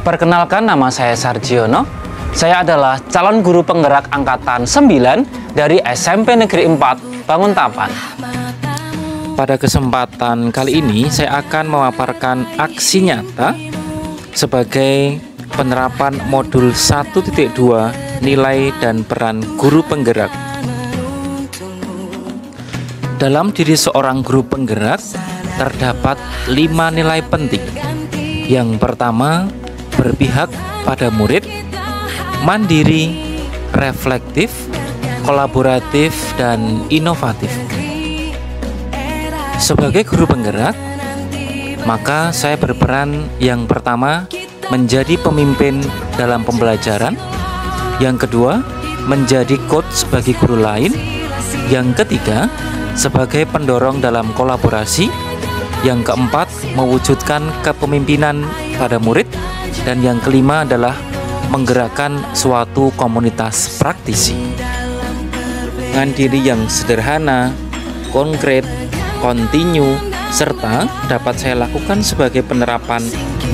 Perkenalkan, nama saya Sarjiono. Saya adalah calon guru penggerak angkatan 9 dari SMP Negeri 4 Banguntapan. Pada kesempatan kali ini saya akan memaparkan aksi nyata sebagai penerapan modul 1.2 nilai dan peran guru penggerak. Dalam diri seorang guru penggerak terdapat 5 nilai penting. Yang pertama, berpihak pada murid, mandiri, reflektif, kolaboratif, dan inovatif. Sebagai guru penggerak, maka saya berperan yang pertama menjadi pemimpin dalam pembelajaran, yang kedua menjadi coach bagi guru lain, yang ketiga sebagai pendorong dalam kolaborasi, yang keempat mewujudkan kepemimpinan pada murid, dan yang kelima adalah menggerakkan suatu komunitas praktisi. Dengan diri yang sederhana, konkret, kontinu, serta dapat saya lakukan sebagai penerapan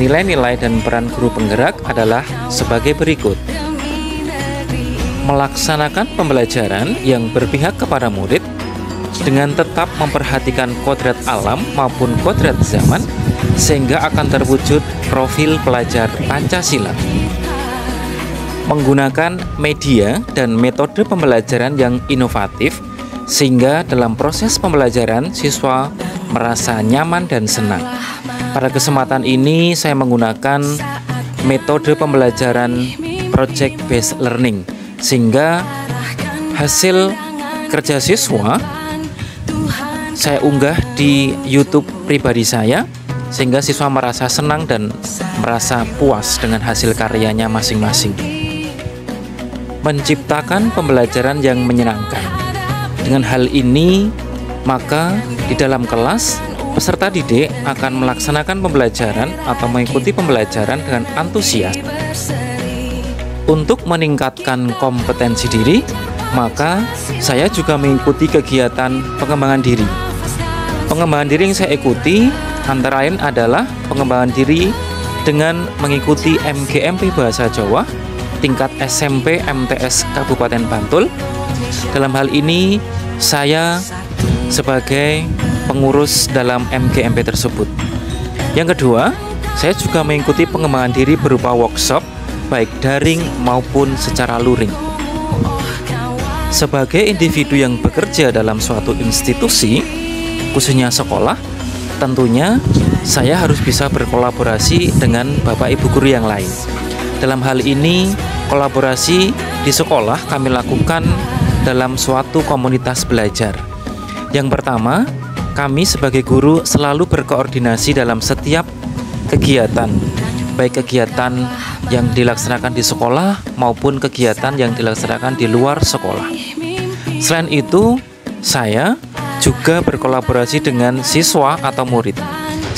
nilai-nilai dan peran guru penggerak adalah sebagai berikut. Melaksanakan pembelajaran yang berpihak kepada murid dengan tetap memperhatikan kodrat alam maupun kodrat zaman, sehingga akan terwujud profil pelajar Pancasila. Menggunakan media dan metode pembelajaran yang inovatif, sehingga dalam proses pembelajaran siswa merasa nyaman dan senang. Pada kesempatan ini saya menggunakan metode pembelajaran project based learning, sehingga hasil kerja siswa saya unggah di YouTube pribadi saya, sehingga siswa merasa senang dan merasa puas dengan hasil karyanya masing-masing. Menciptakan pembelajaran yang menyenangkan. Dengan hal ini, maka di dalam kelas peserta didik akan melaksanakan pembelajaran atau mengikuti pembelajaran dengan antusias. Untuk meningkatkan kompetensi diri, maka saya juga mengikuti kegiatan pengembangan diri. Pengembangan diri yang saya ikuti antara lain adalah pengembangan diri dengan mengikuti MGMP Bahasa Jawa tingkat SMP MTS Kabupaten Bantul. Dalam hal ini saya sebagai pengurus dalam MGMP tersebut. Yang kedua, saya juga mengikuti pengembangan diri berupa workshop baik daring maupun secara luring. Sebagai individu yang bekerja dalam suatu institusi, khususnya sekolah, tentunya saya harus bisa berkolaborasi dengan Bapak Ibu guru yang lain. Dalam hal ini, kolaborasi di sekolah kami lakukan dalam suatu komunitas belajar. Yang pertama, kami sebagai guru selalu berkoordinasi dalam setiap kegiatan, baik kegiatan yang dilaksanakan di sekolah maupun kegiatan yang dilaksanakan di luar sekolah. Selain itu, saya juga berkolaborasi dengan siswa atau murid,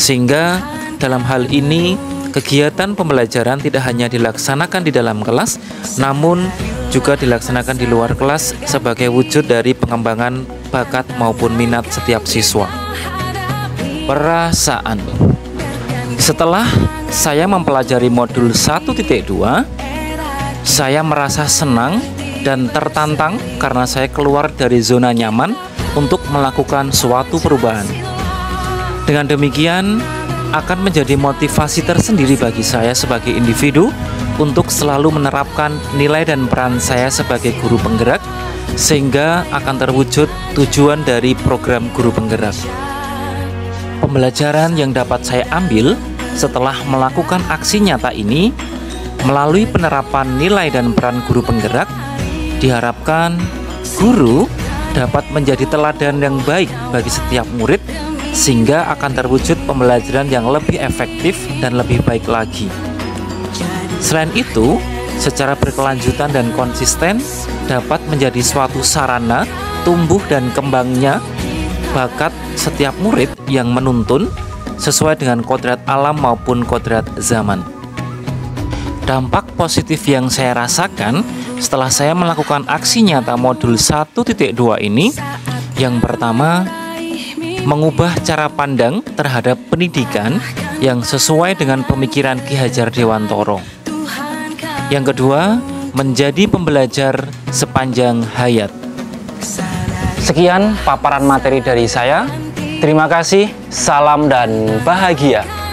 sehingga dalam hal ini kegiatan pembelajaran tidak hanya dilaksanakan di dalam kelas, namun juga dilaksanakan di luar kelas sebagai wujud dari pengembangan bakat maupun minat setiap siswa. Perasaan. Setelah saya mempelajari modul 1.2, saya merasa senang dan tertantang karena saya keluar dari zona nyaman untuk melakukan suatu perubahan. Dengan demikian, akan menjadi motivasi tersendiri bagi saya sebagai individu untuk selalu menerapkan nilai dan peran saya sebagai guru penggerak, sehingga akan terwujud tujuan dari program guru penggerak. Pembelajaran yang dapat saya ambil setelah melakukan aksi nyata ini melalui penerapan nilai dan peran guru penggerak, diharapkan guru dapat menjadi teladan yang baik bagi setiap murid, sehingga akan terwujud pembelajaran yang lebih efektif dan lebih baik lagi. Selain itu, secara berkelanjutan dan konsisten dapat menjadi suatu sarana tumbuh dan kembangnya bakat setiap murid yang menuntun sesuai dengan kodrat alam maupun kodrat zaman. Dampak positif yang saya rasakan setelah saya melakukan aksi nyata modul 1.2 ini, yang pertama, mengubah cara pandang terhadap pendidikan yang sesuai dengan pemikiran Ki Hajar Dewantoro. Yang kedua, menjadi pembelajar sepanjang hayat. Sekian paparan materi dari saya. Terima kasih, salam dan bahagia.